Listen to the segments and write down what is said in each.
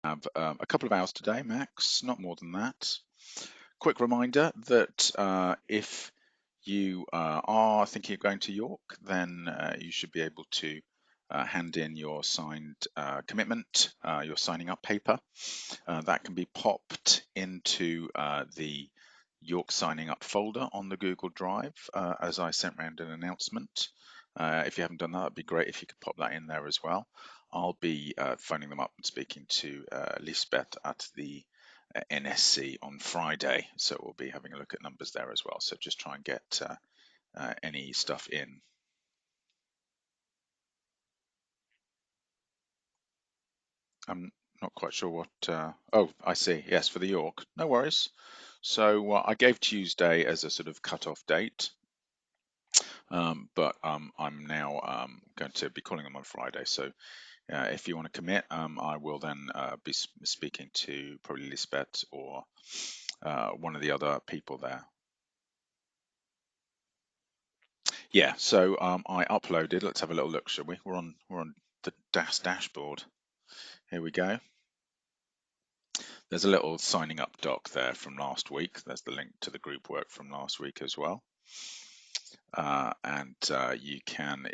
Have a couple of hours today, max, not more than that. Quick reminder that if you are thinking of going to York, then you should be able to hand in your signed commitment, your signing up paper. That can be popped into the York signing up folder on the Google Drive as I sent round an announcement. If you haven't done that, it'd be great if you could pop that in there as well. I'll be phoning them up and speaking to Lisbeth at the NSC on Friday, so we'll be having a look at numbers there as well. So just try and get any stuff in. I'm not quite sure what. Oh, I see. Yes, for the York. No worries. So I gave Tuesday as a sort of cut-off date, but I'm now going to be calling them on Friday. So if you want to commit, I will then be speaking to probably Lisbeth or one of the other people there. Yeah. So I uploaded. Let's have a little look, shall we? We're on the dashboard. Here we go. There's a little signing up doc there from last week. There's the link to the group work from last week as well. And you can,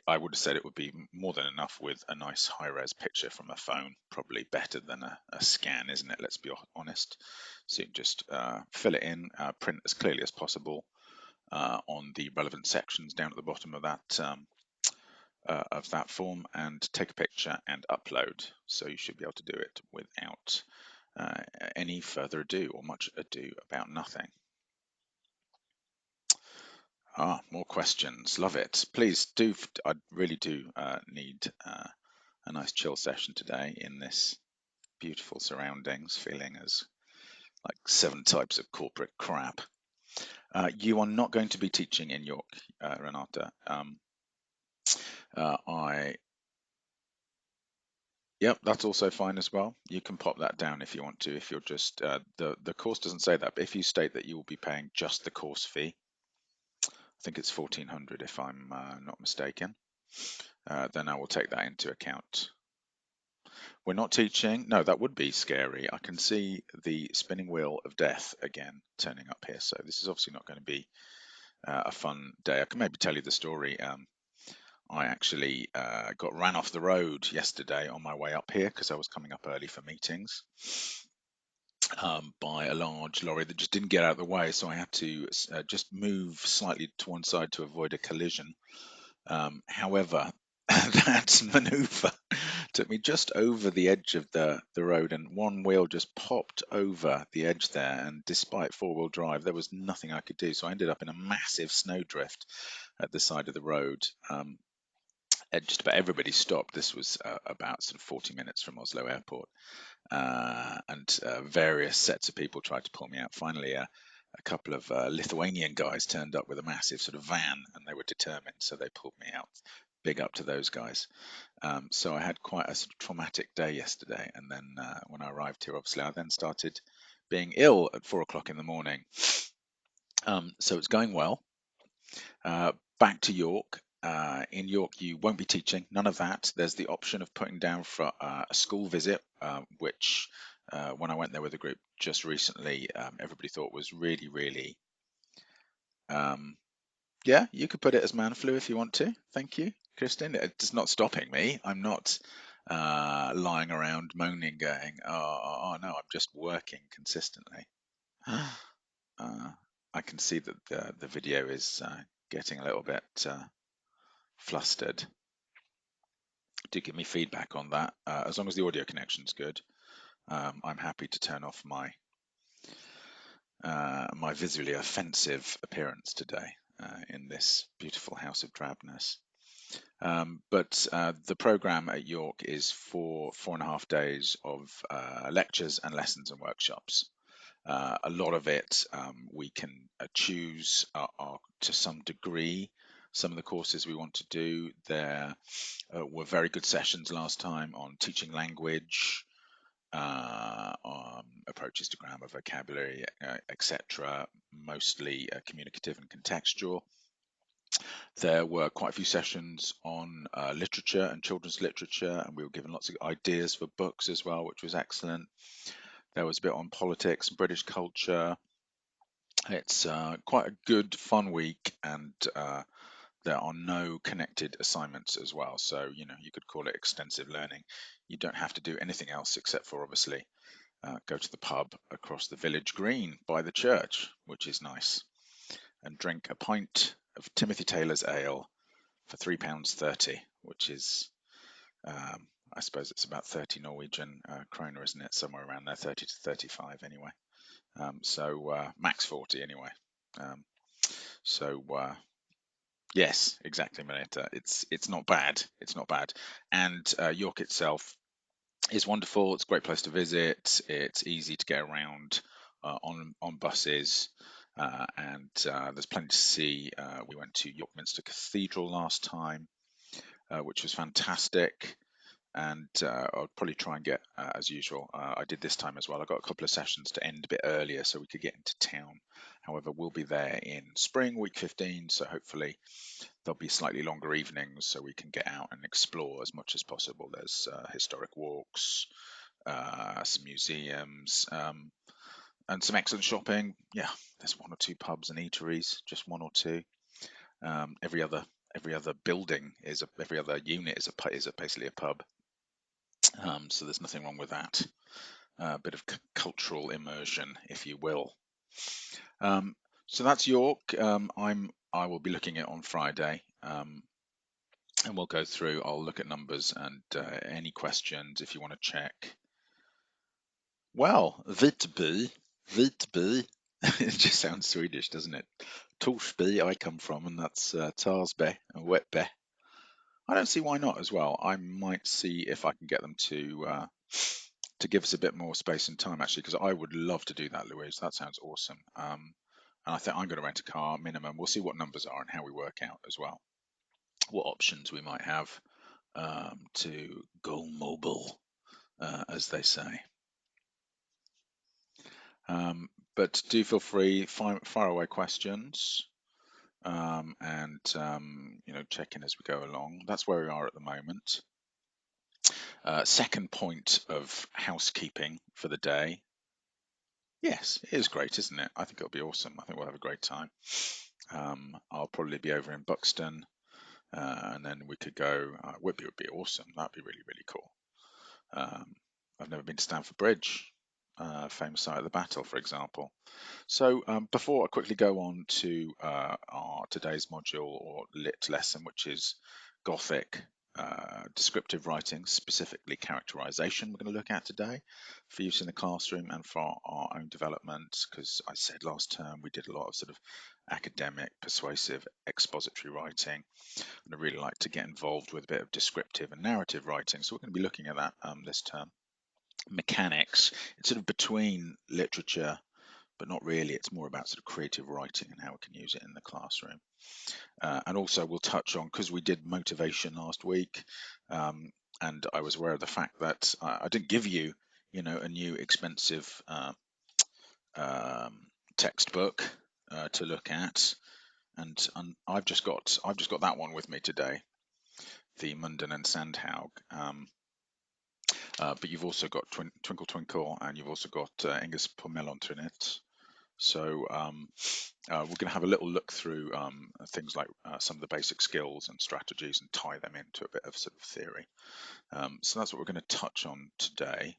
I would have said it would be more than enough with a nice high-res picture from a phone, probably better than a scan, isn't it? Let's be honest. So you can just fill it in, print as clearly as possible on the relevant sections down at the bottom of that form, and take a picture and upload. So you should be able to do it without any further ado, or much ado about nothing. More questions. Love it. Please do. I really do need a nice chill session today in this beautiful surroundings, feeling as like 7 types of corporate crap. You are not going to be teaching in York, Renata. Yep, that's also fine as well. You can pop that down if you want to. If you're just the course doesn't say that, but if you state that you will be paying just the course fee, I think it's 1,400 if I'm not mistaken, then I will take that into account. We're not teaching. No, that would be scary. I can see the spinning wheel of death again turning up here. So this is obviously not going to be a fun day. I can maybe tell you the story. I actually got ran off the road yesterday on my way up here because I was coming up early for meetings by a large lorry that just didn't get out of the way. So I had to just move slightly to one side to avoid a collision. However, that maneuver took me just over the edge of the road, and one wheel just popped over the edge there. And despite four-wheel drive, there was nothing I could do. So I ended up in a massive snowdrift at the side of the road. And just about everybody stopped. This was about sort of 40 minutes from Oslo Airport, and various sets of people tried to pull me out. Finally, a couple of Lithuanian guys turned up with a massive sort of van, and they were determined, so they pulled me out. Big up to those guys. So I had quite a sort of traumatic day yesterday, and then when I arrived here, obviously, I then started being ill at 4 o'clock in the morning. So it's going well. Back to York. In York, you won't be teaching, none of that. There's the option of putting down for a school visit, which when I went there with a group just recently, everybody thought was really, really. Yeah, you could put it as man flu if you want to. Thank you, Kristen. It's not stopping me. I'm not lying around moaning, going, oh no, I'm just working consistently. I can see that the video is getting a little bit flustered. Do give me feedback on that. As long as the audio connection's good, I'm happy to turn off my my visually offensive appearance today in this beautiful house of drabness. But the program at York is for 4.5 days of lectures and lessons and workshops. A lot of it we can choose to some degree. Some of the courses we want to do, there were very good sessions last time on teaching language, approaches to grammar, vocabulary, etc., mostly communicative and contextual. There were quite a few sessions on literature and children's literature, and we were given lots of ideas for books as well, which was excellent. There was a bit on politics and British culture. It's quite a good, fun week, and there are no connected assignments as well. So, you could call it extensive learning. You don't have to do anything else except for obviously go to the pub across the village green by the church, which is nice, and drink a pint of Timothy Taylor's ale for £3.30, which is, I suppose it's about 30 Norwegian kroner, isn't it? Somewhere around there, 30 to 35 anyway. So max 40 anyway. Um, so yes, exactly, Manetta. It's not bad. It's not bad. And York itself is wonderful. It's a great place to visit. It's easy to get around on buses, and there's plenty to see. We went to York Minster Cathedral last time, which was fantastic. And I'll probably try and get, as usual, I did this time as well. I got a couple of sessions to end a bit earlier so we could get into town. However, we'll be there in spring, week 15, so hopefully there'll be slightly longer evenings so we can get out and explore as much as possible. There's historic walks, some museums, and some excellent shopping. Yeah, there's one or two pubs and eateries, just one or two. Every other building every other unit is basically a pub. So there's nothing wrong with that. A bit of cultural immersion, if you will. Um, so that's York. I will be looking at it on Friday, and we'll go through. I'll look at numbers and any questions if you want to check. Well, Vitby. It just sounds Swedish, doesn't it? Torsby I come from, and that's Tarsby and Whitby. I don't see why not as well. I might see if I can get them to give us a bit more space and time actually, because I would love to do that, Louise. That sounds awesome. And I think I'm going to rent a car minimum. We'll see what numbers are and how we work out as well, what options we might have to go mobile, as they say. But do feel free, fire away questions, and check in as we go along. That's where we are at the moment. Second point of housekeeping for the day. Yes, it is great, isn't it? I think it'll be awesome. I think we'll have a great time. I'll probably be over in Buxton, and then we could go. Whitby would be awesome. That'd be really, really cool. I've never been to Stamford Bridge, famous site of the battle, for example. So before I quickly go on to our today's module or lit lesson, which is Gothic descriptive writing, specifically characterization, we're going to look at today for use in the classroom and for our own development, because I said last term we did a lot of sort of academic, persuasive, expository writing, and I really like to get involved with a bit of descriptive and narrative writing. So we're going to be looking at that this term. Mechanics, it's sort of between literature, but not really. It's more about sort of creative writing and how we can use it in the classroom. And also we'll touch on, because we did motivation last week, and I was aware of the fact that I didn't give you, a new expensive textbook to look at, and I've just got that one with me today, the Munden and Sandhaug. But you've also got Twinkle Twinkle, and you've also got Inges på Mellantrinnet. So we're going to have a little look through things like some of the basic skills and strategies and tie them into a bit of sort of theory. So that's what we're going to touch on today.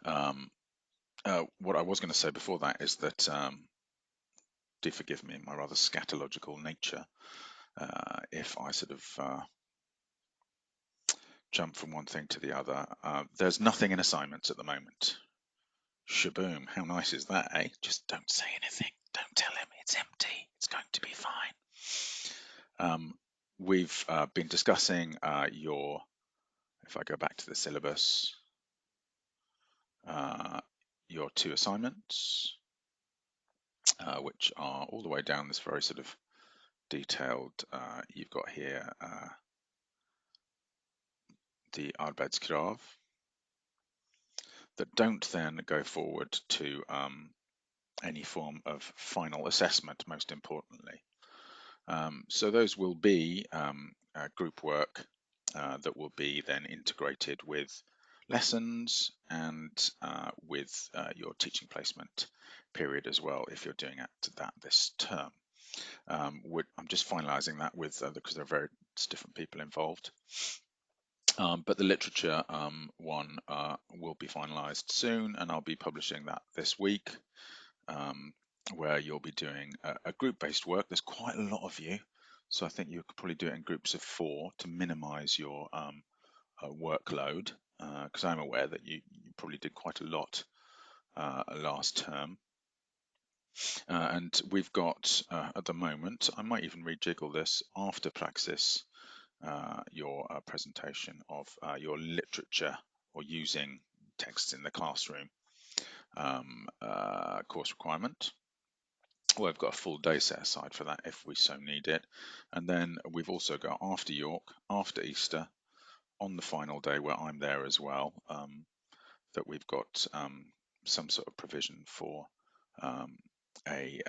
What I was going to say before that is that, do forgive me my rather scatological nature if I sort of jump from one thing to the other. There's nothing in assignments at the moment. Shaboom, how nice is that, eh? Just don't say anything. Don't tell him it's empty. It's going to be fine. We've been discussing if I go back to the syllabus, your two assignments, which are all the way down this very sort of detailed, you've got here the arbeidskrav that don't then go forward to any form of final assessment, most importantly. So those will be group work that will be then integrated with lessons and with your teaching placement period as well, if you're doing that this term. I'm just finalising that with because there are various different people involved. But the literature one will be finalised soon, and I'll be publishing that this week, where you'll be doing a group-based work. There's quite a lot of you, so I think you could probably do it in groups of 4 to minimise your workload, because I'm aware that you probably did quite a lot last term. And we've got, at the moment, I might even rejiggle this after Praxis, your presentation of your literature or using texts in the classroom course requirement. Well, we've got a full day set aside for that if we so need it. And then we've also got after York, after Easter, on the final day where I'm there as well, that we've got some sort of provision for a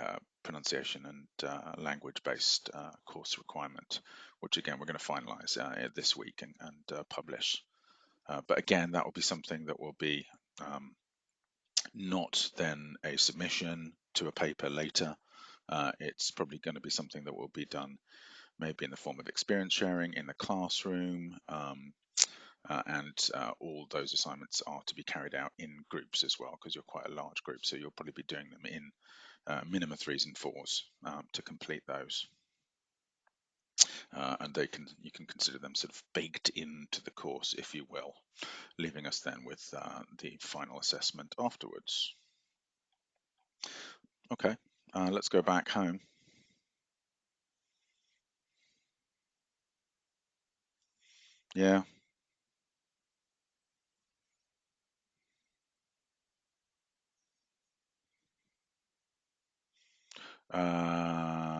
pronunciation and language-based course requirement, which again we're going to finalise this week and publish. But again, that will be something that will be not then a submission to a paper later. It's probably going to be something that will be done maybe in the form of experience sharing in the classroom, and all those assignments are to be carried out in groups as well, because you're quite a large group, so you'll probably be doing them in minimum 3s and 4s to complete those. And you can consider them sort of baked into the course, if you will, leaving us then with the final assessment afterwards. Okay, let's go back home. Yeah.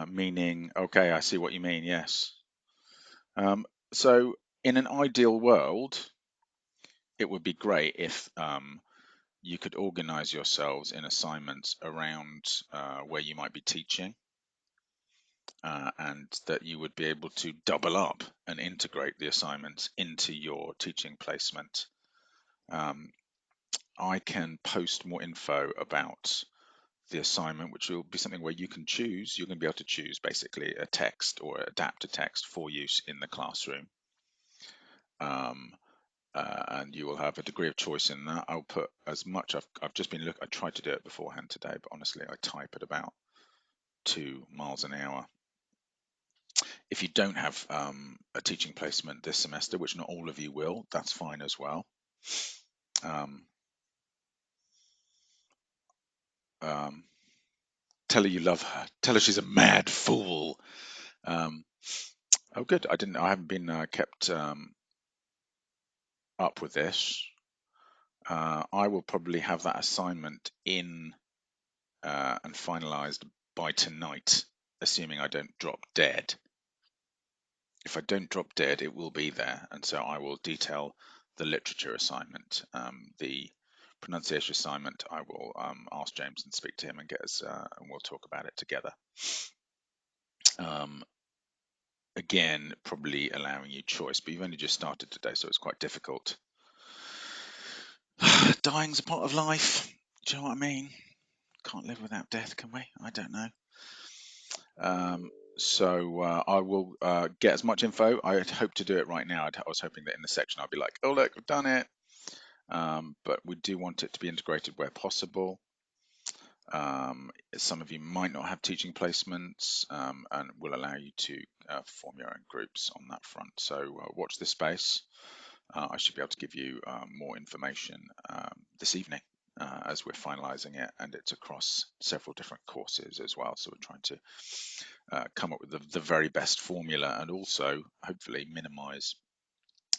Meaning, okay, I see what you mean. Yes. So in an ideal world, it would be great if you could organize yourselves in assignments around where you might be teaching, and that you would be able to double up and integrate the assignments into your teaching placement. I can post more info about the assignment, which will be something where you can choose. You're going to be able to choose basically a text or adapt a text for use in the classroom. And you will have a degree of choice in that. I'll put as much. I've just been I tried to do it beforehand today, but honestly, I type at about 2 miles an hour. If you don't have a teaching placement this semester, which not all of you will, that's fine as well. Tell her you love her. Tell her she's a mad fool. Oh, good. I haven't been kept up with this. I will probably have that assignment in and finalised by tonight, assuming I don't drop dead. If I don't drop dead, it will be there, and so I will detail the literature assignment. The pronunciation assignment, I will ask James and speak to him and get us, and we'll talk about it together. Again, probably allowing you choice, but you've only just started today, so it's quite difficult. Dying's a part of life. Do you know what I mean? Can't live without death, can we? I don't know. So I will get as much info. I hope to do it right now. I was hoping that in the section I'd be like, oh, look, I've done it. But we do want it to be integrated where possible. Some of you might not have teaching placements, and will allow you to form your own groups on that front. So watch this space. I should be able to give you more information this evening as we're finalising it, and it's across several different courses as well. So we're trying to come up with the very best formula, and also hopefully minimise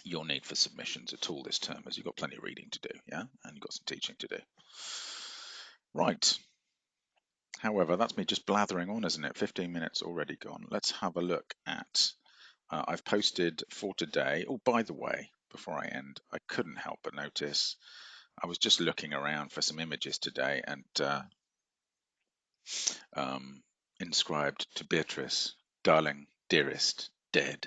your need for submissions at all this term, as you've got plenty of reading to do, yeah, and you've got some teaching to do. Right. However, that's me just blathering on, isn't it? 15 minutes already gone. Let's have a look at. I've posted for today. Oh, by the way, before I end, I couldn't help but notice. I was just looking around for some images today, and inscribed to Beatrice, Darling, Dearest, Dead.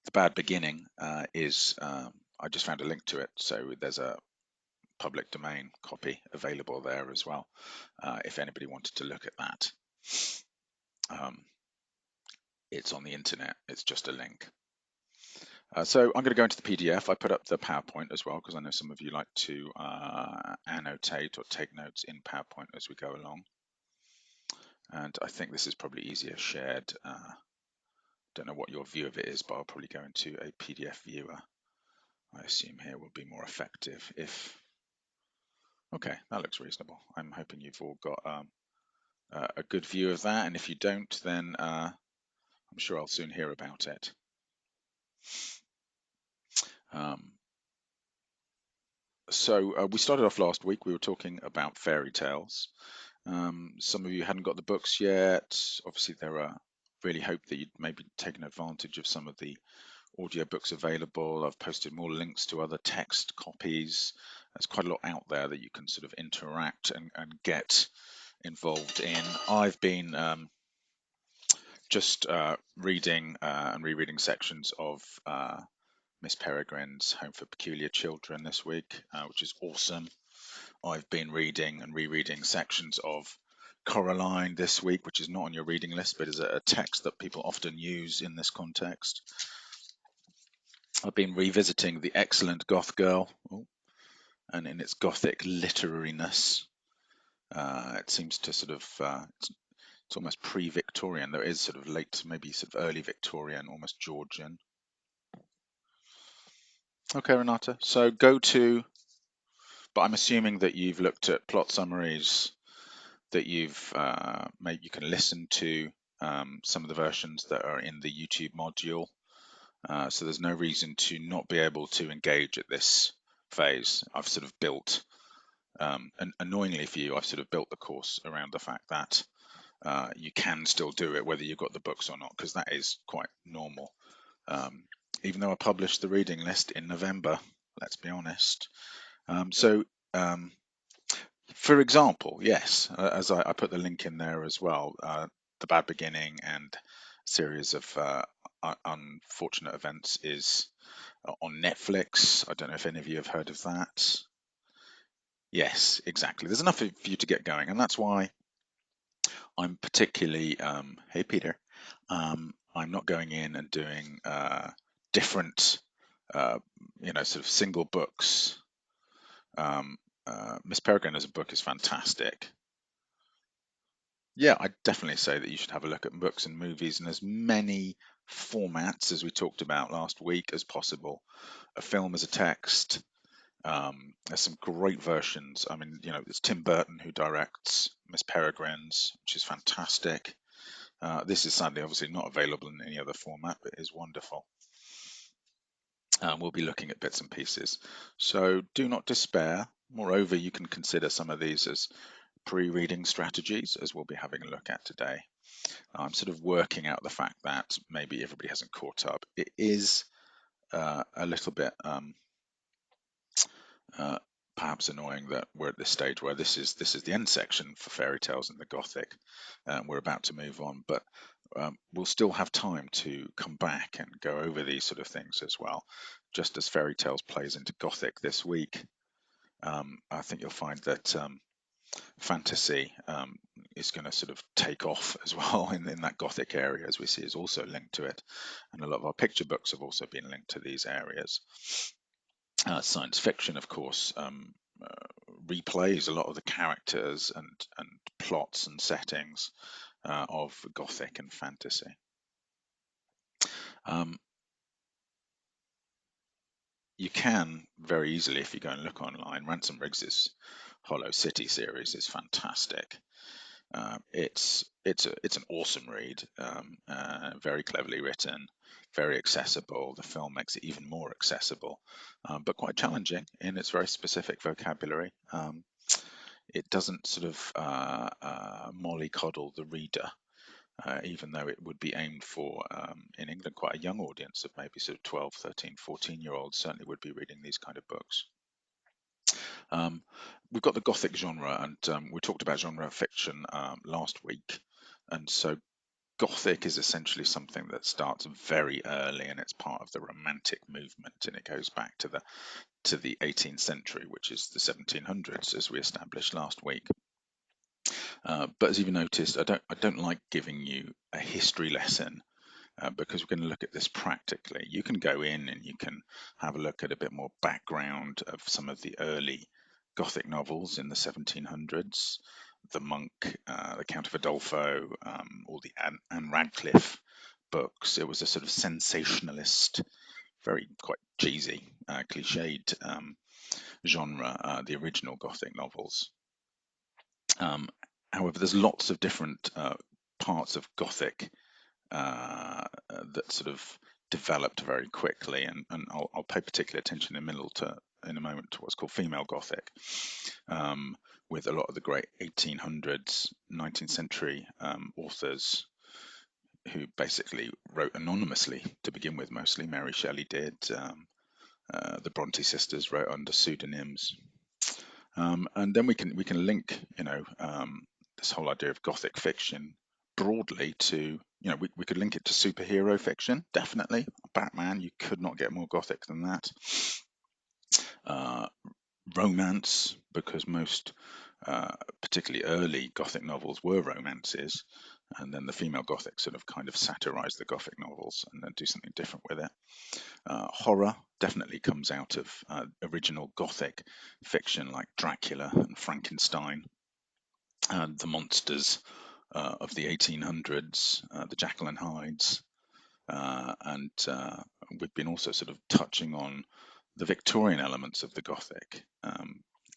The Bad Beginning is, I just found a link to it, so there's a public domain copy available there as well, if anybody wanted to look at that. Um, it's on the internet, it's just a link. So I'm going to go into the PDF. I put up the PowerPoint as well because I know some of you like to annotate or take notes in PowerPoint as we go along. And I think this is probably easier shared. Don't know what your view of it is, but I'll probably go into a PDF viewer. I assume here will be more effective if... Okay, that looks reasonable. I'm hoping you've all got a good view of that, and if you don't, then I'm sure I'll soon hear about it. So we started off last week, we were talking about fairy tales. Some of you hadn't got the books yet. Obviously, there are really hope that you'd maybe taken advantage of some of the audiobooks available. I've posted more links to other text copies. There's quite a lot out there that you can sort of interact and get involved in. I've been just reading and rereading sections of Miss Peregrine's Home for Peculiar Children this week, which is awesome. I've been reading and rereading sections of Coraline this week, which is not on your reading list, but is a text that people often use in this context. I've been revisiting The Excellent Goth Girl, and in its Gothic literariness, it seems to sort of, it's almost pre-Victorian, though it is sort of late, maybe sort of early Victorian, almost Georgian. Okay, Renata, so go to, but I'm assuming that you've looked at plot summaries, that you've maybe you can listen to some of the versions that are in the YouTube module. So there's no reason to not be able to engage at this phase. I've sort of built, and annoyingly for you, I've sort of built the course around the fact that you can still do it whether you've got the books or not, because that is quite normal. Even though I published the reading list in November, let's be honest. For example, yes, as I put the link in there as well, The Bad Beginning and a series of unfortunate events is on Netflix. I don't know if any of you have heard of that. Yes, exactly. There's enough for you to get going, and that's why I'm particularly, hey Peter, I'm not going in and doing different, sort of single books. Miss Peregrine as a book is fantastic. Yeah, I'd definitely say that you should have a look at books and movies in as many formats as we talked about last week as possible. A film as a text. There's some great versions. I mean, it's Tim Burton who directs Miss Peregrine's, which is fantastic. This is sadly obviously not available in any other format, but is wonderful. We'll be looking at bits and pieces. So do not despair. Moreover, you can consider some of these as pre-reading strategies, as we'll be having a look at today. I'm sort of working out the fact that maybe everybody hasn't caught up. It is a little bit perhaps annoying that we're at this stage where this is the end section for fairy tales and the Gothic. We're about to move on, but we'll still have time to come back and go over these sort of things as well. Just as fairy tales plays into Gothic this week, I think you'll find that fantasy is going to sort of take off as well in that Gothic area, as we see is also linked to it. And a lot of our picture books have also been linked to these areas. Science fiction, of course, replays a lot of the characters and plots and settings of Gothic and fantasy. You can very easily, if you go and look online, Ransom Riggs's Hollow City series is fantastic. It's an awesome read, very cleverly written, very accessible. The film makes it even more accessible, but quite challenging in its very specific vocabulary. It doesn't sort of mollycoddle the reader, even though it would be aimed for, in England, quite a young audience of maybe sort of 12, 13, 14-year-olds certainly would be reading these kind of books. We've got the Gothic genre, and we talked about genre fiction last week, and so Gothic is essentially something that starts very early, and it's part of the Romantic movement, and it goes back to the 18th century, which is the 1700s, as we established last week. But as you've noticed, I don't like giving you a history lesson because we're going to look at this practically. You can go in and you can have a look at a bit more background of some of the early Gothic novels in the 1700s, the Monk, the Count of Udolpho, or the Anne Radcliffe books. It was a sort of sensationalist, very quite cheesy, cliched genre, the original Gothic novels. Um, However, there's lots of different parts of Gothic that sort of developed very quickly, and I'll pay particular attention in a moment to what's called female Gothic, um, with a lot of the great 1800s, 19th century authors who basically wrote anonymously to begin with. Mostly Mary Shelley did. The Bronte sisters wrote under pseudonyms, and then we can link, this whole idea of Gothic fiction broadly to, we could link it to superhero fiction, definitely. Batman, you could not get more Gothic than that. Uh, Romance, because most, particularly early Gothic novels were romances, and then the female Gothic sort of kind of satirize the Gothic novels and then do something different with it. Horror definitely comes out of original Gothic fiction like Dracula and Frankenstein, the monsters of the 1800s, the Jekyll and Hydes, and we've been also sort of touching on the Victorian elements of the Gothic,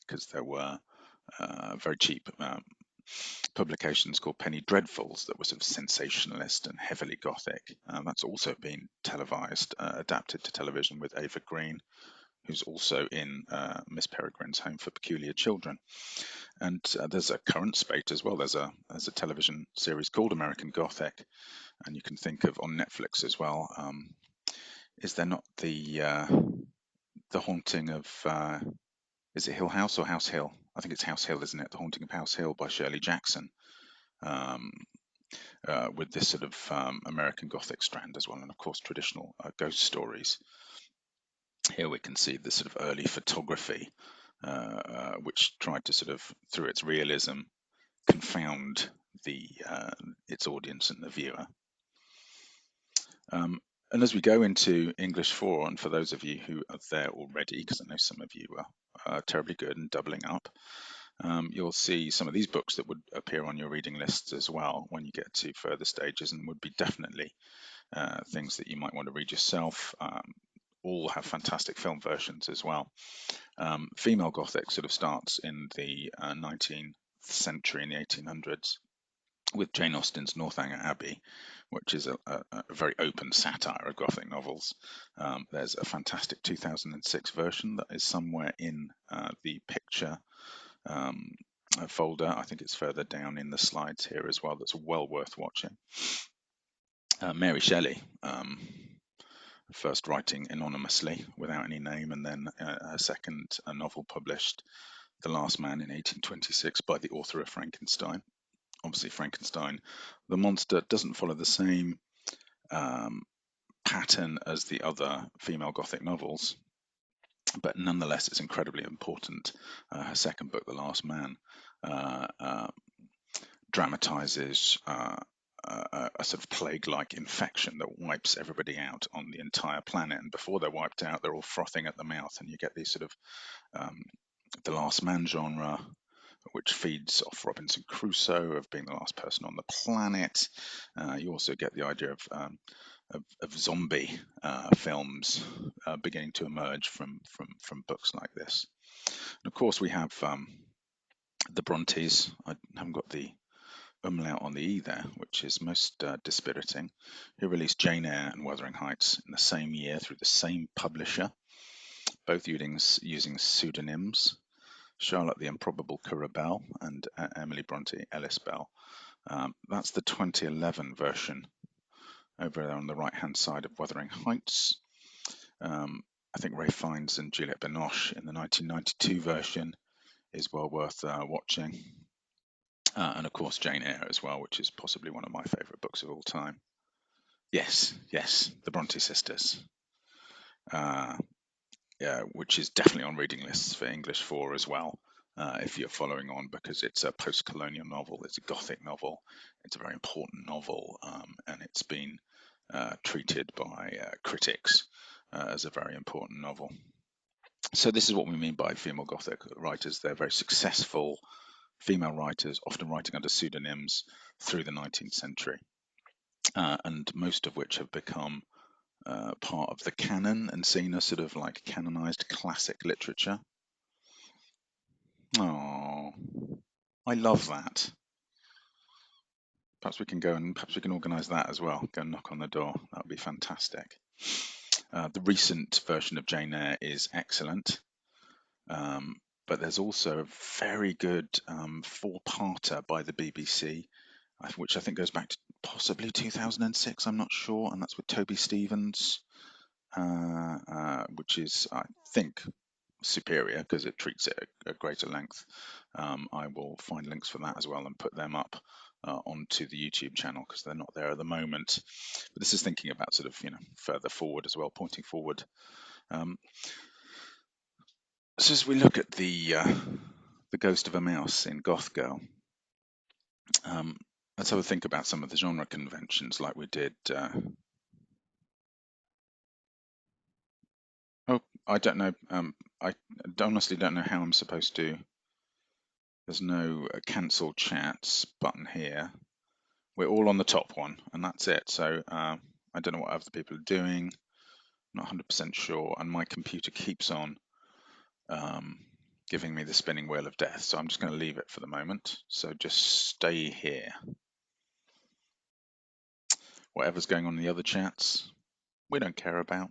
because there were very cheap publications called penny dreadfuls that were sort of sensationalist and heavily Gothic. That's also been televised, adapted to television with Ava Green, who's also in Miss Peregrine's Home for Peculiar Children. And there's a current spate as well. There's a television series called American Gothic, and you can think of on Netflix as well. Is there not the haunting of is it Hill House or House Hill? I think it's House Hill, isn't it? The Haunting of House Hill by Shirley Jackson, um, with this sort of American Gothic strand as well, and of course traditional ghost stories. Here we can see the sort of early photography, which tried to sort of, through its realism, confound its audience and the viewer. And as we go into English 4, and for those of you who are there already, because I know some of you are terribly good and doubling up, you'll see some of these books that would appear on your reading lists as well when you get to further stages, and would be definitely things that you might want to read yourself. All have fantastic film versions as well. Female Gothic sort of starts in the 19th century, in the 1800s, with Jane Austen's Northanger Abbey, which is a very open satire of Gothic novels. There's a fantastic 2006 version that is somewhere in the picture folder. I think it's further down in the slides here as well. That's well worth watching. Mary Shelley, first writing anonymously without any name, and then her second novel published, The Last Man, in 1826 by the author of Frankenstein. Obviously, Frankenstein, the monster, doesn't follow the same pattern as the other female Gothic novels, but nonetheless, it's incredibly important. Her second book, The Last Man, dramatizes a sort of plague-like infection that wipes everybody out on the entire planet, and before they're wiped out, they're all frothing at the mouth, and you get these sort of the Last Man genre, which feeds off Robinson Crusoe of being the last person on the planet. You also get the idea of zombie films beginning to emerge from books like this. And of course, we have the Brontes. I haven't got the umlaut on the E there, which is most dispiriting, who released Jane Eyre and Wuthering Heights in the same year through the same publisher, both using pseudonyms. Charlotte the Improbable Currer Bell and Emily Bronte Ellis Bell. That's the 2011 version over there on the right-hand side of Wuthering Heights. I think Ray Fiennes and Juliette Binoche in the 1992 version is well worth watching. and of course Jane Eyre as well, which is possibly one of my favourite books of all time. Yes, yes, the Bronte sisters, uh, yeah, which is definitely on reading lists for English 4 as well. If you're following on, because it's a post-colonial novel, it's a Gothic novel, it's a very important novel, and it's been treated by critics as a very important novel. So this is what we mean by female Gothic writers. They're very successful female writers, often writing under pseudonyms through the 19th century, and most of which have become part of the canon and seen as sort of like canonized classic literature. Oh, I love that. Perhaps we can go and perhaps we can organise that as well. Go and knock on the door. That would be fantastic. The recent version of Jane Eyre is excellent, but there's also a very good four-parter by the BBC, which I think goes back to possibly 2006. I'm not sure, and that's with Toby Stephens, which is, I think, superior because it treats it at greater length. I will find links for that as well and put them up onto the YouTube channel because they're not there at the moment. But this is thinking about sort of further forward as well, pointing forward. So as we look at the Ghost of a Mouse in Goth Girl, let's have a think about some of the genre conventions like we did. Oh, I don't know. I honestly don't know how I'm supposed to. There's no cancel chats button here. We're all on the top one, and that's it. So I don't know what other people are doing. Not 100% sure, and my computer keeps on giving me the spinning wheel of death. So I'm just going to leave it for the moment. So just stay here. Whatever's going on in the other chats, we don't care about.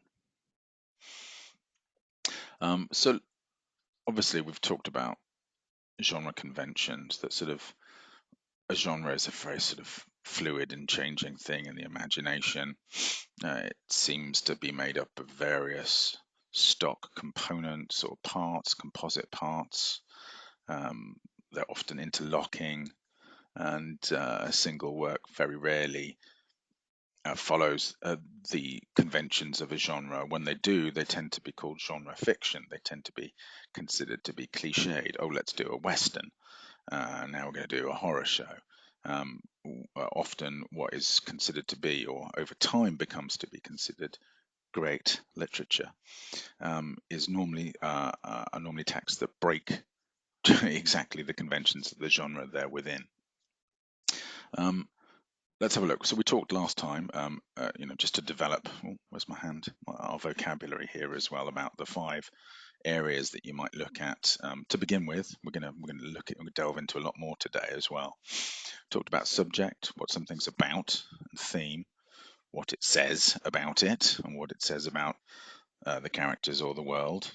So obviously we've talked about genre conventions. That sort of a genre is a very sort of fluid and changing thing in the imagination. It seems to be made up of various stock components or parts, composite parts. They're often interlocking, and a single work very rarely follows the conventions of a genre. When they do, they tend to be called genre fiction. They tend to be considered to be cliched. Oh, let's do a Western. Now we're going to do a horror show. Often what is considered to be, or over time becomes to be considered, great literature is normally are normally texts that break exactly the conventions of the genre they're within. Let's have a look. So we talked last time, just to develop. Oh, where's my hand? Our vocabulary here as well about the 5 areas that you might look at. To begin with, we're gonna delve into a lot more today as well. Talked about subject, what something's about, and theme, what it says about it, and what it says about the characters or the world.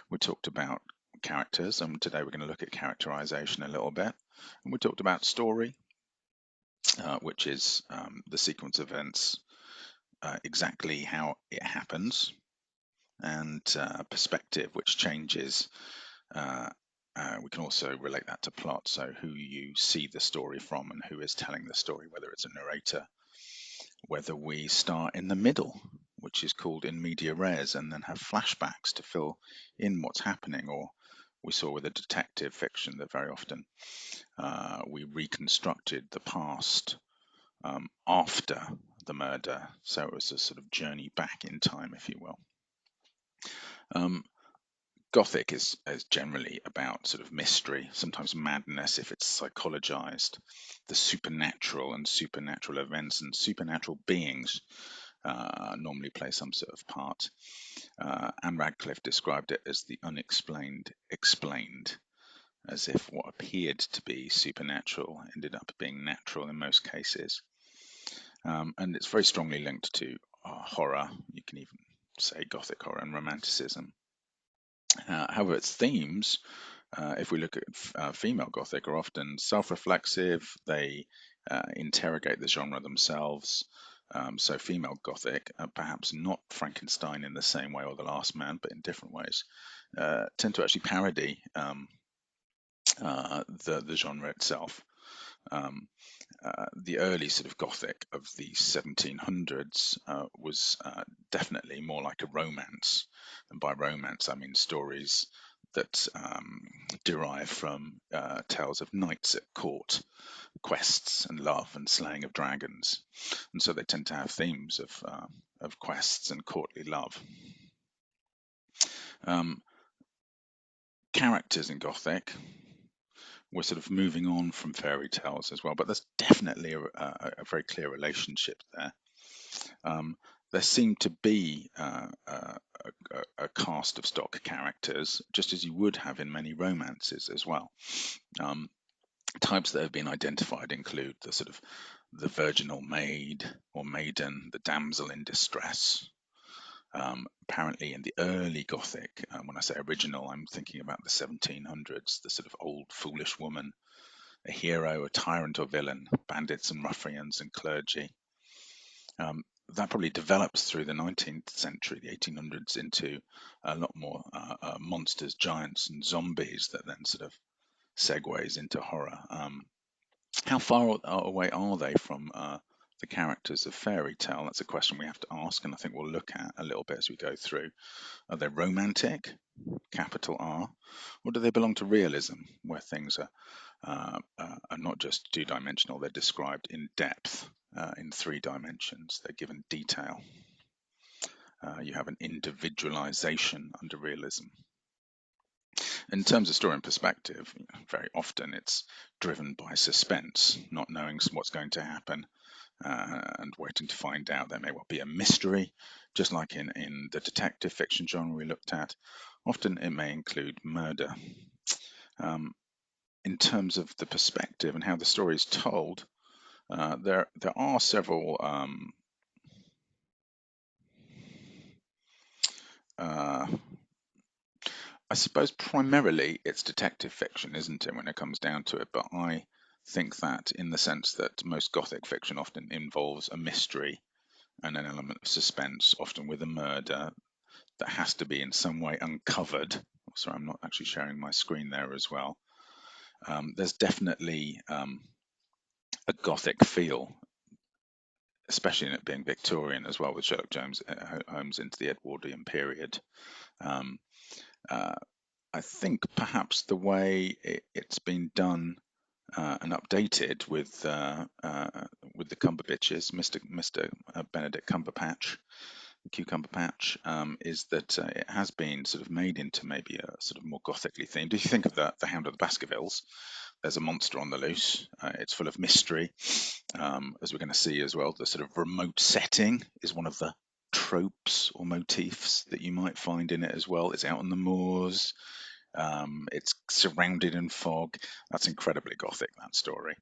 We talked about characters, and today we're going to look at characterization a little bit. And we talked about story, which is the sequence of events, exactly how it happens, and perspective, which changes. We can also relate that to plot, so who you see the story from and who is telling the story, whether it's a narrator, whether we start in the middle, which is called in media res, and then have flashbacks to fill in what's happening, or we saw with a detective fiction that very often we reconstructed the past after the murder, so it was a sort of journey back in time, if you will. Gothic is generally about sort of mystery, sometimes madness if it's psychologized, the supernatural and supernatural events and supernatural beings normally play some sort of part. Anne Radcliffe described it as the unexplained explained, as if what appeared to be supernatural ended up being natural in most cases. And it's very strongly linked to horror. You can even say Gothic horror and romanticism. However, its themes, if we look at female Gothic, are often self-reflexive. They interrogate the genre themselves. So female Gothic, perhaps not Frankenstein in the same way or The Last Man, but in different ways, tend to actually parody the genre itself. Um, the early sort of Gothic of the 1700s was definitely more like a romance, and by romance I mean stories that derive from tales of knights at court, quests and love and slaying of dragons, and so they tend to have themes of quests and courtly love. Um, Characters in Gothic, we're sort of moving on from fairy tales as well, but there's definitely a very clear relationship there. Um, there seemed to be a cast of stock characters, just as you would have in many romances as well. Um, Types that have been identified include the sort of the virginal maid or maiden, the damsel in distress. Apparently, in the early Gothic, when I say original, I'm thinking about the 1700s, the sort of old foolish woman, a hero, a tyrant or villain, bandits and ruffians and clergy. That probably develops through the 19th century, the 1800s, into a lot more monsters, giants, and zombies that then sort of segues into horror. How far away are they from the characters of fairy tale? That's a question we have to ask, and I think we'll look at a little bit as we go through. Are they romantic, capital R, or do they belong to realism, where things are not just two-dimensional, they're described in depth in 3 dimensions. They're given detail. You have an individualization under realism. In terms of story and perspective, very often it's driven by suspense, not knowing what's going to happen and waiting to find out. There may well be a mystery, just like in the detective fiction genre we looked at. Often it may include murder. In terms of the perspective and how the story is told, there are several I suppose primarily it's detective fiction, isn't it, when it comes down to it? But I think that in the sense that most Gothic fiction often involves a mystery and an element of suspense, often with a murder that has to be in some way uncovered. Sorry, I'm not actually sharing my screen there as well. There's definitely a Gothic feel, especially in it being Victorian as well, with Sherlock Holmes into the Edwardian period. Um, uh, I think perhaps the way it's been done and updated with the Cumberbitches, Mister Benedict Cumberpatch, Cucumber Patch, is that it has been sort of made into maybe a sort of more gothically themed. If you think of the Hound of the Baskervilles, there's a monster on the loose. It's full of mystery, as we're going to see as well. The sort of remote setting is one of the tropes or motifs that you might find in it as well. It's out on the moors. It's surrounded in fog. That's incredibly gothic, that story.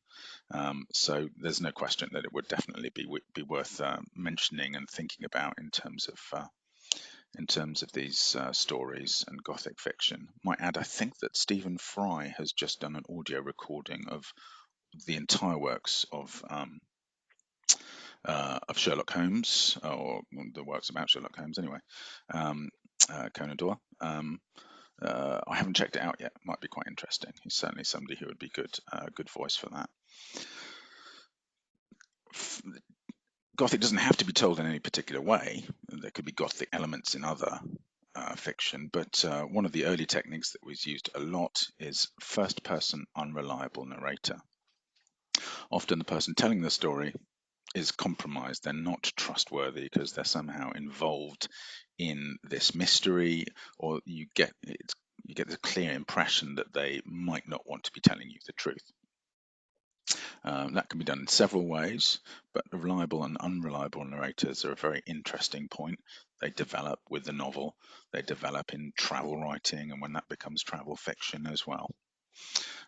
So there's no question that it would definitely be worth mentioning and thinking about in terms of these stories and Gothic fiction. Might add, I think that Stephen Fry has just done an audio recording of the entire works of Sherlock Holmes, or the works about Sherlock Holmes anyway, Conan Doyle. I haven't checked it out yet. Might be quite interesting. He's certainly somebody who would be good voice for that. Gothic doesn't have to be told in any particular way. There could be Gothic elements in other fiction, but one of the early techniques that was used a lot is first-person unreliable narrator. Often the person telling the story is compromised. They're not trustworthy because they're somehow involved in this mystery, or you get the clear impression that they might not want to be telling you the truth. That can be done in several ways, but reliable and unreliable narrators are a very interesting point. They develop with the novel, they develop in travel writing, and when that becomes travel fiction as well.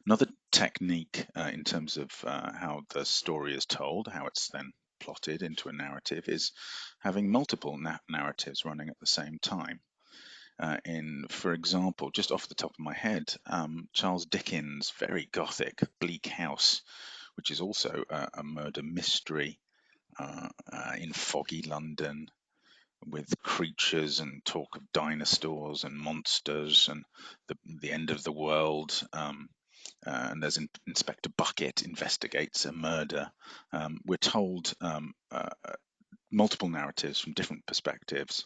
Another technique in terms of how the story is told, how it's then plotted into a narrative, is having multiple narratives running at the same time. For example, just off the top of my head, Charles Dickens' very gothic Bleak House, which is also a murder mystery in foggy London with creatures and talk of dinosaurs and monsters and the end of the world. and there's Inspector Bucket investigates a murder. We're told multiple narratives from different perspectives,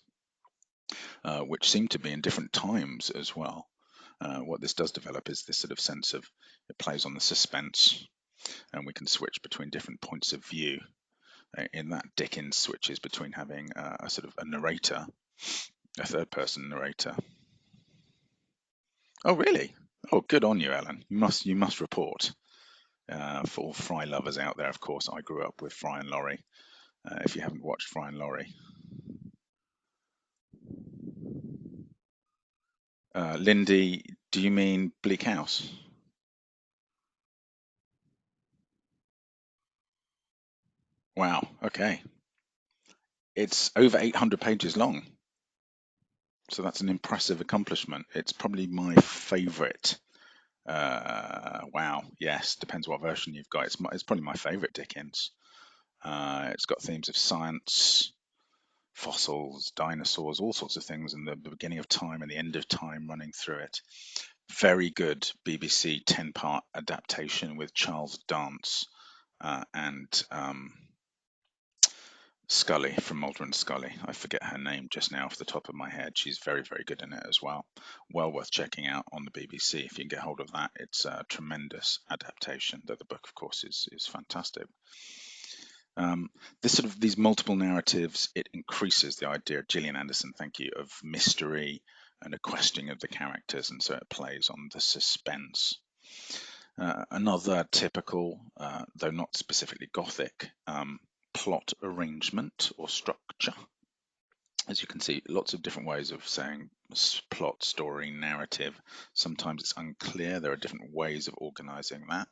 which seem to be in different times as well. What this does develop is this sort of sense of it plays on the suspense, and we can switch between different points of view. In that, Dickens switches between having a sort of a narrator, a third-person narrator. Oh, really? Oh, good on you, Ellen. You must report. For all Fry lovers out there, of course, I grew up with Fry and Laurie. If you haven't watched Fry and Laurie, Lindy, do you mean Bleak House? Wow. Okay. It's over 800 pages long, so that's an impressive accomplishment. It's probably my favorite. Wow. Yes. Depends what version you've got. It's probably my favorite Dickens. It's got themes of science, fossils, dinosaurs, all sorts of things, and the beginning of time and the end of time running through it. Very good BBC 10-part adaptation with Charles Dance and Scully from Mulder and Scully. I forget her name just now off the top of my head. She's very, very good in it as well. Well worth checking out on the BBC if you can get hold of that. It's a tremendous adaptation, though the book, of course, is fantastic. This sort of these multiple narratives, it increases the idea, Gillian Anderson, thank you, of mystery and a questioning of the characters, and so it plays on the suspense. Another typical, though not specifically Gothic, plot arrangement or structure. As you can see, lots of different ways of saying plot, story, narrative. Sometimes it's unclear. There are different ways of organizing that.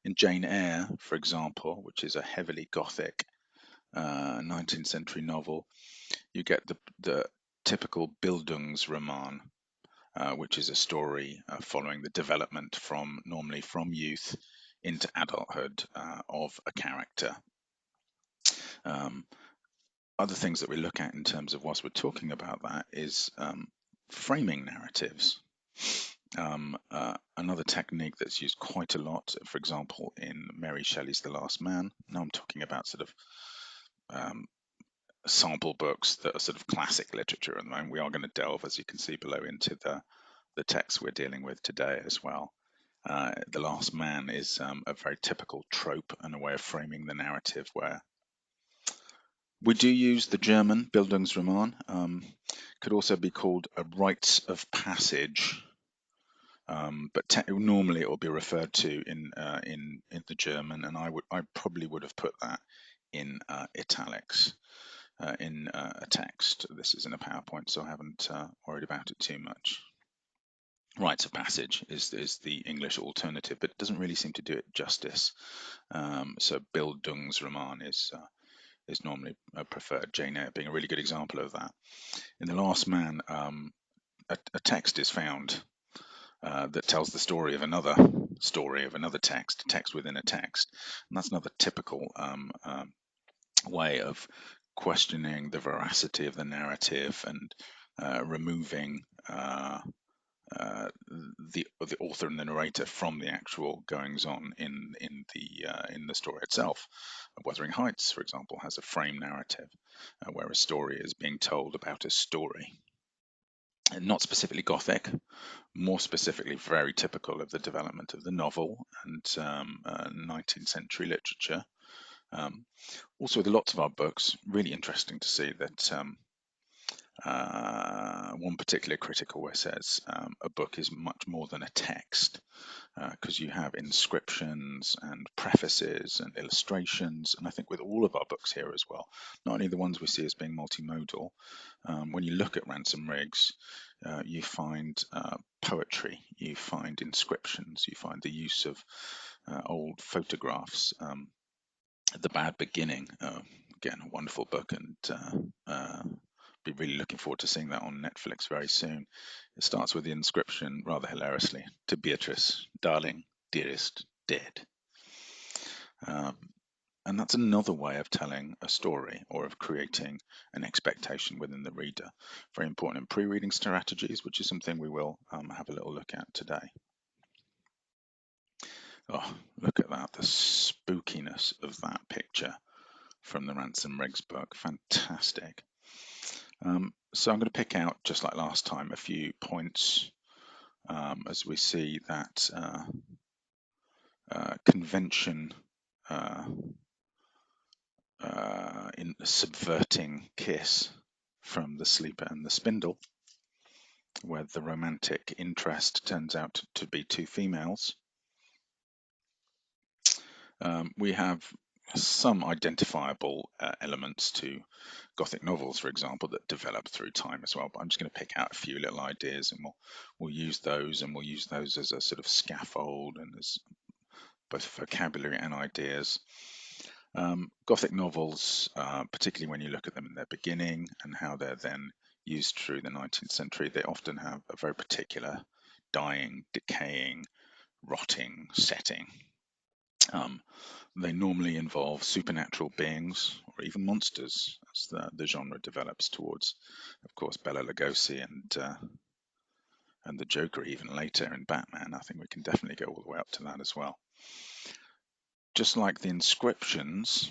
In Jane Eyre, for example, which is a heavily Gothic 19th century novel, you get the typical Bildungsroman, which is a story following the development normally from youth into adulthood of a character. Um, Other things that we look at in terms of whilst we're talking about that is framing narratives. Another technique that's used quite a lot, for example, in Mary Shelley's The Last Man. Now I'm talking about sort of um, sample books that are sort of classic literature at the moment. We are going to delve, as you can see below, into the text we're dealing with today as well. The Last Man is a very typical trope and a way of framing the narrative where we do use the German Bildungsroman, could also be called a rites of passage, but normally it will be referred to in the German, and I probably would have put that in italics in a text. This is in a PowerPoint, so I haven't worried about it too much. Rites of passage is the English alternative, but it doesn't really seem to do it justice. So Bildungsroman is normally preferred, Jane Eyre being a really good example of that. In The Last Man, a text is found that tells the story of another text, a text within a text. And that's another typical way of questioning the veracity of the narrative and removing the author and the narrator from the actual goings on in the story itself. Wuthering Heights, for example, has a frame narrative where a story is being told about a story. And not specifically Gothic, more specifically very typical of the development of the novel and 19th century literature. Also, with lots of our books, really interesting to see that one particular critic always says a book is much more than a text because you have inscriptions and prefaces and illustrations. And I think with all of our books here as well, not only the ones we see as being multimodal, when you look at Ransom Riggs, you find poetry, you find inscriptions, you find the use of old photographs. The Bad Beginning, again, a wonderful book, and be really looking forward to seeing that on Netflix very soon. It starts with the inscription, rather hilariously, to Beatrice, darling, dearest, dead. And that's another way of telling a story or of creating an expectation within the reader. Very important in pre-reading strategies, which is something we will have a little look at today. Oh, look at that, the spookiness of that picture from the Ransom Riggs book. Fantastic. So I'm going to pick out, just like last time, a few points as we see that convention in subverting kiss from The Sleeper and the Spindle, where the romantic interest turns out to be two females. We have some identifiable elements to Gothic novels, for example, that develop through time as well. But I'm just going to pick out a few little ideas, and we'll use those, and we'll use those as a sort of scaffold and as both vocabulary and ideas. Gothic novels, particularly when you look at them in their beginning and how they're then used through the 19th century, they often have a very particular dying, decaying, rotting setting. They normally involve supernatural beings or even monsters as the genre develops towards, of course, Bela Lugosi and the Joker even later in Batman. I think we can definitely go all the way up to that as well. Just like the inscriptions,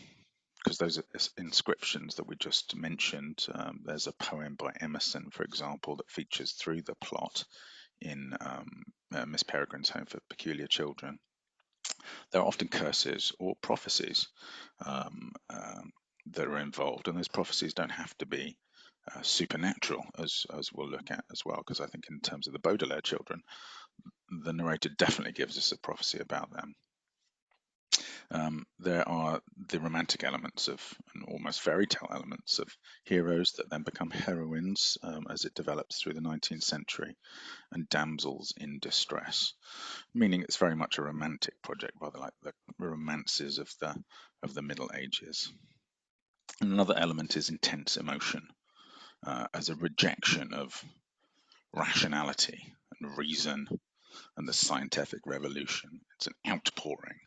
because those are inscriptions that we just mentioned, there's a poem by Emerson, for example, that features through the plot in Miss Peregrine's Home for Peculiar Children. There are often curses or prophecies that are involved, and those prophecies don't have to be supernatural, as we'll look at as well, because I think in terms of the Baudelaire children, the narrator definitely gives us a prophecy about them. There are the romantic elements of, and almost fairy tale elements of heroes that then become heroines as it develops through the 19th century, and damsels in distress, meaning it's very much a romantic project, rather like the romances of the Middle Ages. And another element is intense emotion as a rejection of rationality and reason and the scientific revolution. It's an outpouring,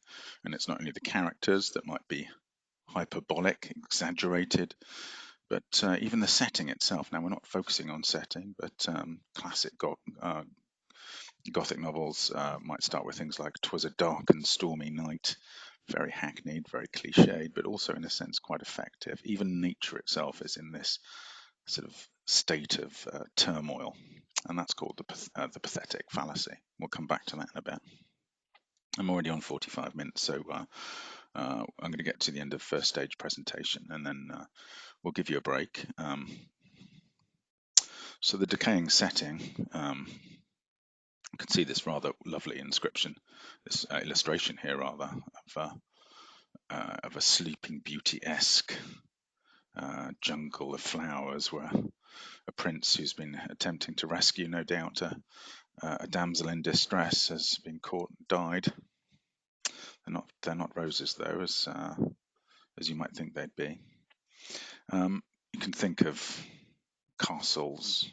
and it's not only the characters that might be hyperbolic, exaggerated, but even the setting itself. Now, we're not focusing on setting, but classic Gothic novels might start with things like "'Twas a dark and stormy night," very hackneyed, very cliched, but also in a sense quite effective. Even nature itself is in this sort of state of turmoil, and that's called the pathetic fallacy. We'll come back to that in a bit. I'm already on 45 minutes, so I'm going to get to the end of first stage presentation, and then we'll give you a break. So the decaying setting, you can see this rather lovely inscription, this illustration here rather, of a Sleeping Beauty-esque jungle of flowers, where a prince who's been attempting to rescue, no doubt, a damsel in distress has been caught and died. They're not roses though, as you might think they'd be. You can think of castles,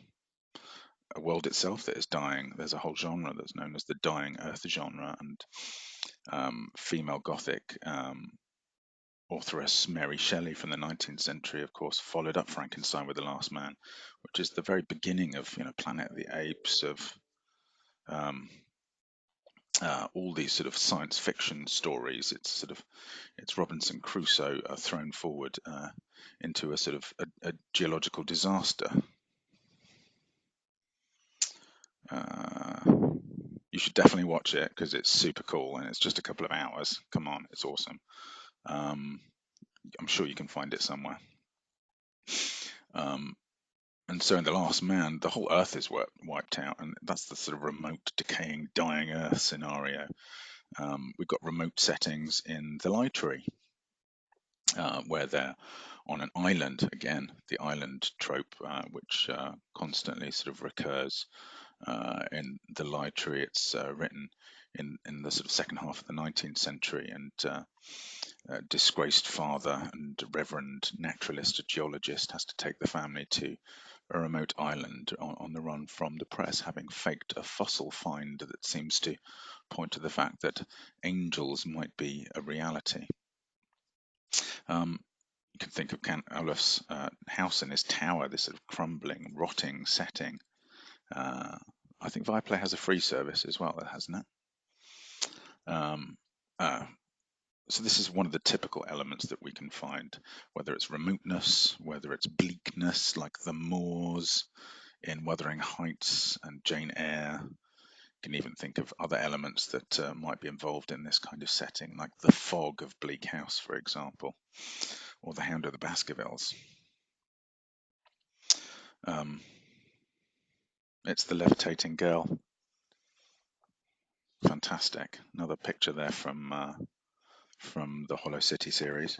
a world itself that is dying. There's a whole genre that's known as the dying earth genre, and female Gothic authoress Mary Shelley from the 19th century, of course, followed up Frankenstein with The Last Man, which is the very beginning of Planet of the Apes, of all these sort of science fiction stories. It's Robinson Crusoe thrown forward into a sort of a geological disaster. You should definitely watch it because it's super cool, and it's just a couple of hours. Come on, it's awesome. I'm sure you can find it somewhere. And so in The Last Man, the whole Earth is wiped out, and that's the sort of remote, decaying, dying Earth scenario. We've got remote settings in The Lie Tree, where they're on an island. Again, the island trope, which constantly sort of recurs in The Lie Tree. It's written in the sort of second half of the 19th century, and disgraced father and reverend naturalist, a geologist, has to take the family to a remote island on the run from the press, having faked a fossil find that seems to point to the fact that angels might be a reality. You can think of Olaf's house and his tower, this sort of crumbling, rotting setting. I think Viaplay has a free service as well, hasn't it? uh, so this is one of the typical elements that we can find, whether it's remoteness, whether it's bleakness, like the moors in Wuthering Heights and Jane Eyre. You can even think of other elements that might be involved in this kind of setting, like the fog of Bleak House, for example, or the Hound of the Baskervilles. Um, it's the levitating girl. Fantastic. Another picture there from the Hollow City series.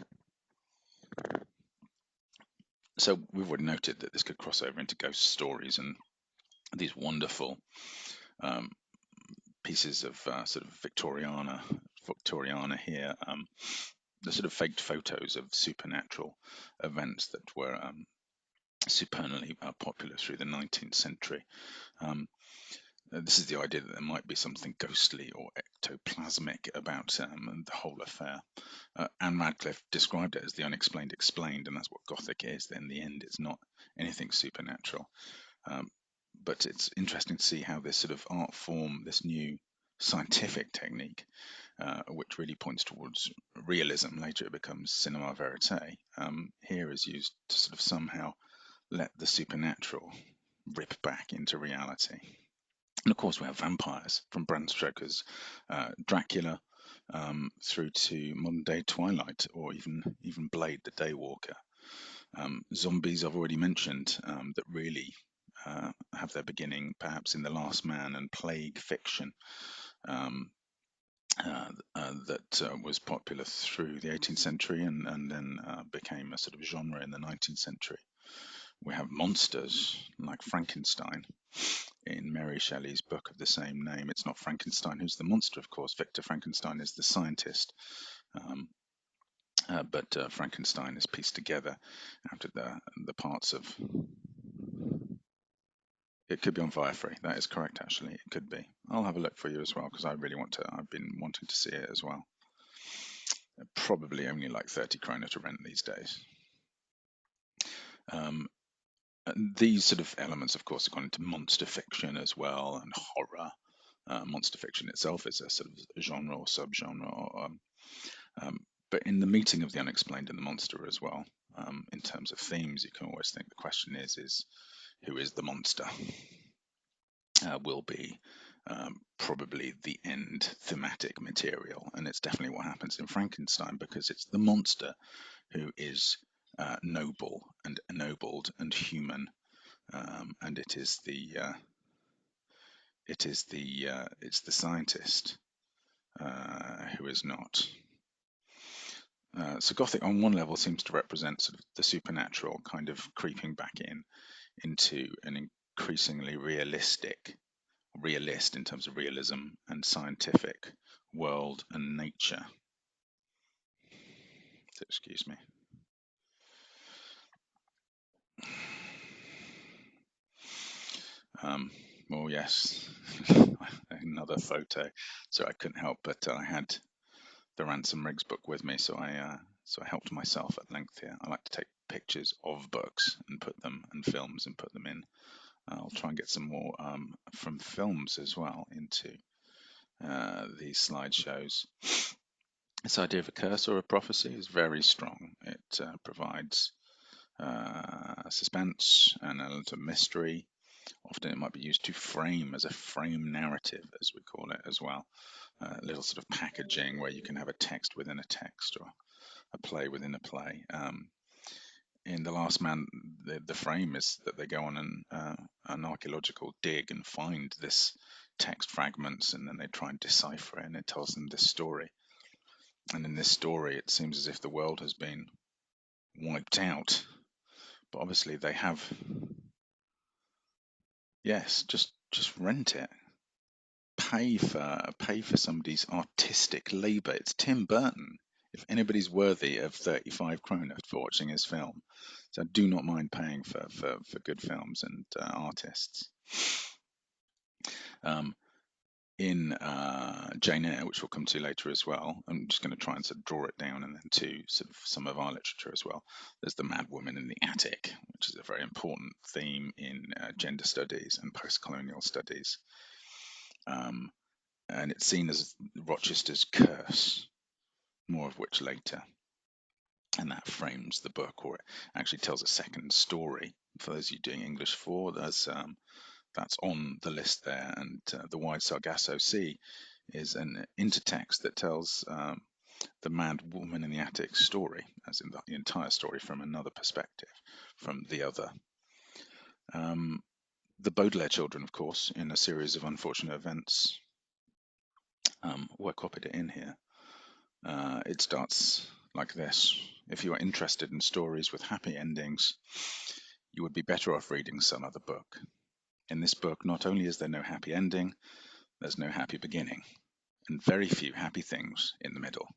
So we've already noted that this could cross over into ghost stories and these wonderful um, pieces of sort of Victoriana here. The sort of faked photos of supernatural events that were supernally popular through the 19th century. Um, this is the idea that there might be something ghostly or ectoplasmic about the whole affair. Anne Radcliffe described it as the unexplained explained, and that's what Gothic is. In the end, it's not anything supernatural. Um, but it's interesting to see how this sort of art form, this new scientific technique, which really points towards realism, later it becomes cinema verite, here is used to sort of somehow let the supernatural rip back into reality. And of course, we have vampires from Bram Stoker's Dracula through to modern day Twilight, or even Blade, the Daywalker. Zombies, I've already mentioned, that really have their beginning perhaps in The Last Man and Plague fiction. That was popular through the 18th century and then became a sort of genre in the 19th century. We have monsters like Frankenstein in Mary Shelley's book of the same name. It's not Frankenstein who's the monster, of course. Victor Frankenstein is the scientist. Um, but Frankenstein is pieced together out of the parts of. It could be on Firefree. That is correct, actually. It could be. I'll have a look for you as well because I really want to. I've been wanting to see it as well. Probably only like 30 kroner to rent these days. Um, and these sort of elements, of course, have gone into monster fiction as well and horror. Monster fiction itself is a sort of genre or subgenre. But in the meeting of the unexplained and the monster as well, in terms of themes, you can always think the question is who is the monster? Will be probably the end thematic material, and it's definitely what happens in Frankenstein because it's the monster who is noble and ennobled and human, and it's the scientist who is not. So Gothic, on one level, seems to represent sort of the supernatural kind of creeping back into an increasingly realist in terms of realism and scientific world and nature. So, excuse me. Well, yes, another photo. So I couldn't help, but I had the Ransom Riggs book with me, so I helped myself at length here. I like to take pictures of books and put them and films and put them in. I'll try and get some more from films as well into these slideshows. This idea of a curse or a prophecy is very strong. It provides suspense and an element of mystery. Often it might be used to frame as a frame narrative, as we call it as well. A little sort of packaging where you can have a text within a text or a play within a play. In The Last Man, the frame is that they go on an archaeological dig and find this text fragments, and then they try and decipher it, and it tells them this story. And in this story, it seems as if the world has been wiped out, but obviously they have. Yes, just rent it. Pay for somebody's artistic labor. It's Tim Burton. If anybody's worthy of 35 kroner for watching his film, so I do not mind paying for good films and artists. Um, in Jane Eyre, which we'll come to later as well, I'm just going to try and sort of draw it down and then to sort of some of our literature as well. There's the mad woman in the attic, which is a very important theme in gender studies and post-colonial studies. and it's seen as Rochester's curse, more of which later. And that frames the book, or it actually tells a second story. For those of you doing English 4, that's on the list there. And the Wide Sargasso Sea is an intertext that tells the mad woman in the attic story, as in the entire story from another perspective, from the other. The Baudelaire children, of course, in a series of unfortunate events, were copied in here. It starts like this. If you are interested in stories with happy endings, you would be better off reading some other book. In this book, not only is there no happy ending, there's no happy beginning, and very few happy things in the middle.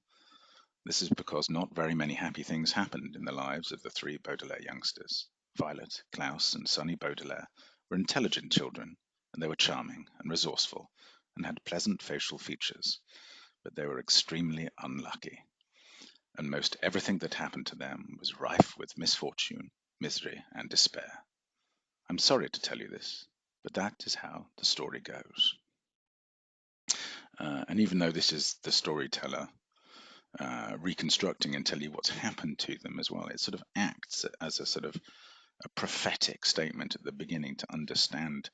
This is because not very many happy things happened in the lives of the three Baudelaire youngsters. Violet, Klaus, and Sonny Baudelaire were intelligent children, and they were charming and resourceful, and had pleasant facial features, but they were extremely unlucky, and most everything that happened to them was rife with misfortune, misery, and despair. I'm sorry to tell you this, but that is how the story goes. And even though this is the storyteller reconstructing and telling you what's happened to them as well, it sort of acts as a sort of a prophetic statement at the beginning to understand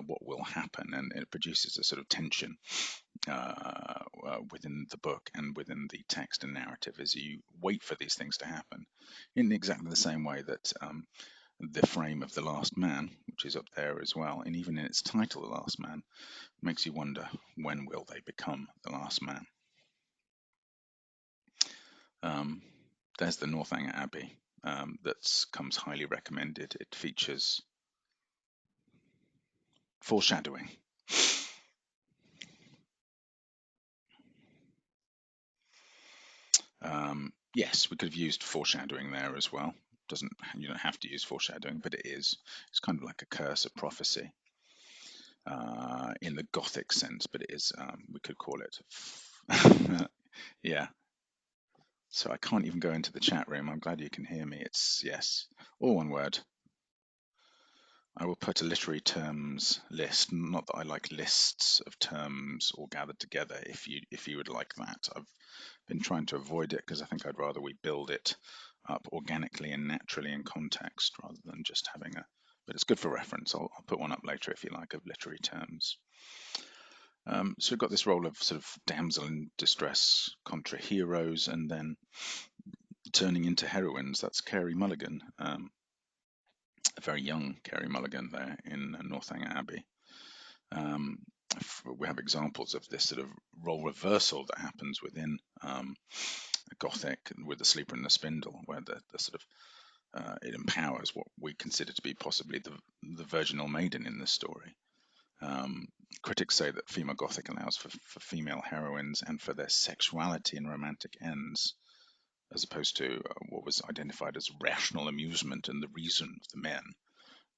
what will happen, and it produces a sort of tension within the book and within the text and narrative as you wait for these things to happen, in exactly the same way that the frame of The Last Man, which is up there as well, and even in its title, The Last Man, makes you wonder, when will they become the last man? There's the Northanger Abbey that comes highly recommended. It features foreshadowing. Yes, we could have used foreshadowing there as well. You don't have to use foreshadowing, but it is. It's kind of like a curse, a prophecy in the Gothic sense, but it is. We could call it. Yeah. So I can't even go into the chat room. I'm glad you can hear me. It's yes, all one word. I will put a literary terms list. Not that I like lists of terms all gathered together. If you would like that, I've been trying to avoid it because I think I'd rather we build it up organically and naturally in context rather than just having a. But it's good for reference. I'll put one up later if you like of literary terms. So we've got this role of sort of damsel in distress contra heroes, and then turning into heroines. That's Carey Mulligan, a very young Carey Mulligan there in Northanger Abbey. We have examples of this sort of role reversal that happens within Gothic with the Sleeper and the Spindle, where the sort of it empowers what we consider to be possibly the virginal maiden in this story. Critics say that female Gothic allows for female heroines and for their sexuality and romantic ends, as opposed to what was identified as rational amusement and the reason of the men,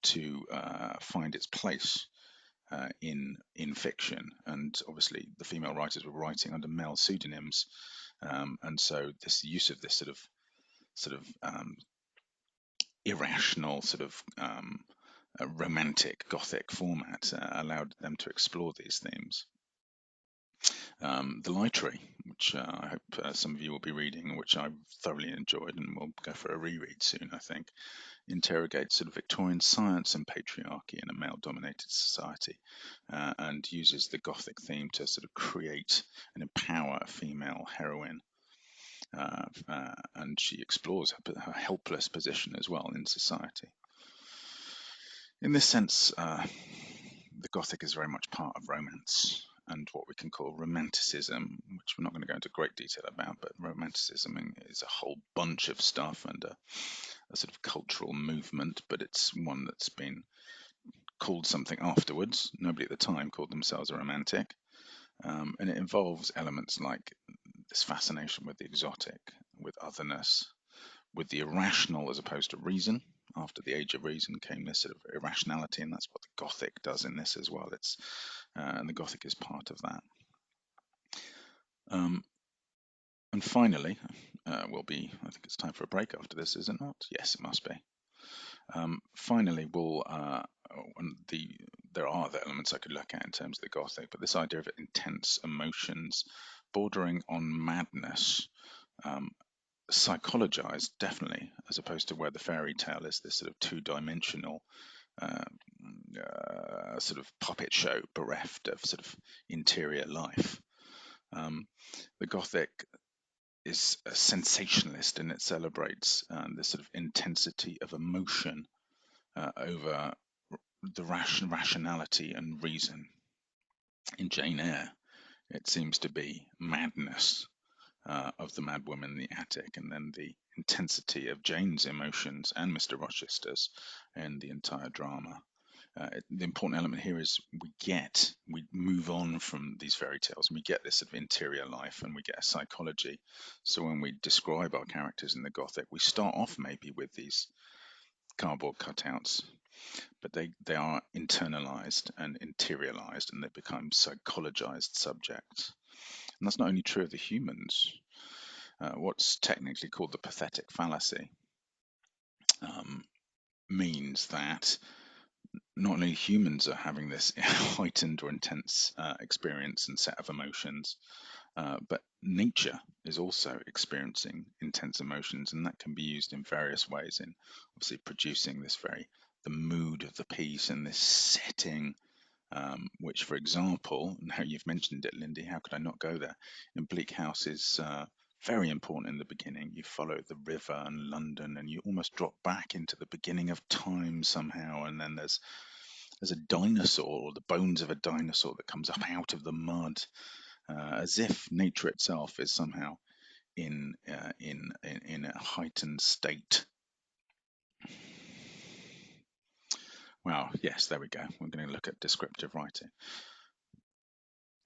to find its place in fiction. And obviously, the female writers were writing under male pseudonyms, and so this use of this sort of irrational sort of romantic Gothic format allowed them to explore these themes. The Literary, which I hope some of you will be reading, which I've thoroughly enjoyed and will go for a reread soon, I think, interrogates sort of Victorian science and patriarchy in a male-dominated society, and uses the Gothic theme to sort of create and empower a female heroine. And she explores her helpless position as well in society. In this sense, the Gothic is very much part of romance and what we can call romanticism, which we're not going to go into great detail about, but romanticism is a whole bunch of stuff and a sort of cultural movement, but it's one that's been called something afterwards. Nobody at the time called themselves a romantic. And it involves elements like this fascination with the exotic, with otherness, with the irrational as opposed to reason. After the Age of Reason came this sort of irrationality, and that's what the Gothic does in this as well. And the Gothic is part of that. And finally, I think it's time for a break after this, is it not? Yes, it must be. Finally, we'll and there are other elements I could look at in terms of the Gothic, but this idea of intense emotions bordering on madness, um, psychologized definitely, as opposed to where the fairy tale is this sort of two-dimensional uh, sort of puppet show bereft of sort of interior life. Um, the Gothic is a sensationalist and it celebrates this sort of intensity of emotion over the rationality and reason. In Jane Eyre, it seems to be madness of the mad woman in the attic, and then the intensity of Jane's emotions and Mr. Rochester's in the entire drama. The important element here is we move on from these fairy tales and we get this sort of interior life and we get a psychology. So when we describe our characters in the Gothic, we start off maybe with these cardboard cutouts, but they are internalized and interiorized and they become psychologized subjects. And that's not only true of the humans. What's technically called the pathetic fallacy um, means that not only humans are having this heightened or intense experience and set of emotions, but nature is also experiencing intense emotions, and that can be used in various ways in obviously producing the mood of the piece and this setting, which, for example, now you've mentioned it, Lindy, how could I not go there? In Bleak House is very important in the beginning. You follow the river and London, and you almost drop back into the beginning of time somehow, and then there's a dinosaur or the bones of a dinosaur that comes up out of the mud, as if nature itself is somehow in a heightened state. Well, yes, there we go. We're going to look at descriptive writing.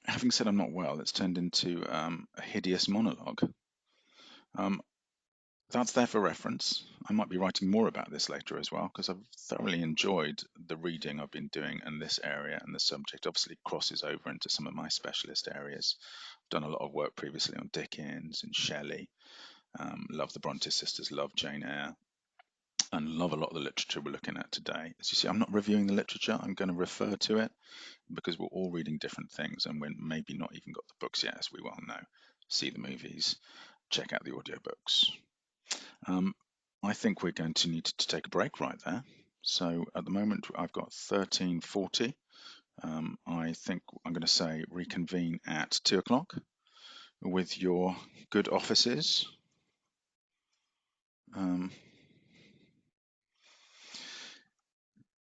Having said I'm not well, it's turned into a hideous monologue. Um, that's there for reference. I might be writing more about this later as well because I've thoroughly enjoyed the reading I've been doing in this area, and the subject obviously crosses over into some of my specialist areas. I've done a lot of work previously on Dickens and Shelley. Love the Bronte sisters, love Jane Eyre, and love a lot of the literature we're looking at today. As you see, I'm not reviewing the literature, I'm going to refer to it because we're all reading different things and we're maybe not even got the books yet, as we well know. See the movies, check out the audiobooks. I think we're going to need to take a break right there. So at the moment, I've got 13:40. I think I'm going to say reconvene at 2 o'clock with your good offices.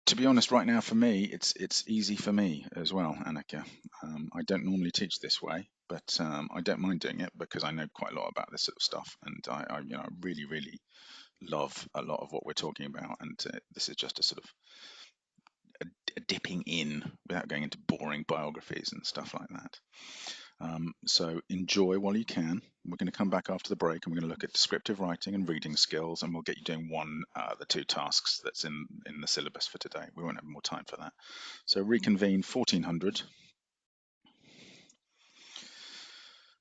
To be honest, right now for me, it's easy for me as well, Annika. I don't normally teach this way, but I don't mind doing it because I know quite a lot about this sort of stuff, and I really, really love a lot of what we're talking about, and this is just a sort of a dipping in without going into boring biographies and stuff like that. So enjoy while you can. We're going to come back after the break and we're going to look at descriptive writing and reading skills, and we'll get you doing one the two tasks that's in the syllabus for today. We won't have more time for that. So reconvene 1400.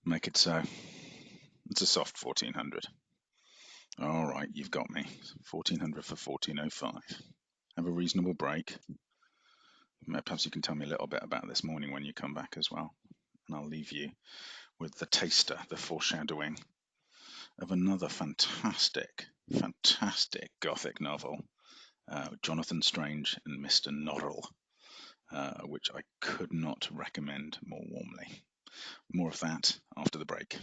Make it so. It's a soft 1400. All right, you've got me. 1400 for 1405. Have a reasonable break. Perhaps you can tell me a little bit about this morning when you come back as well. And I'll leave you with the taster, the foreshadowing of another fantastic Gothic novel, Jonathan Strange and Mr. Norrell, which I could not recommend more warmly. More of that after the break.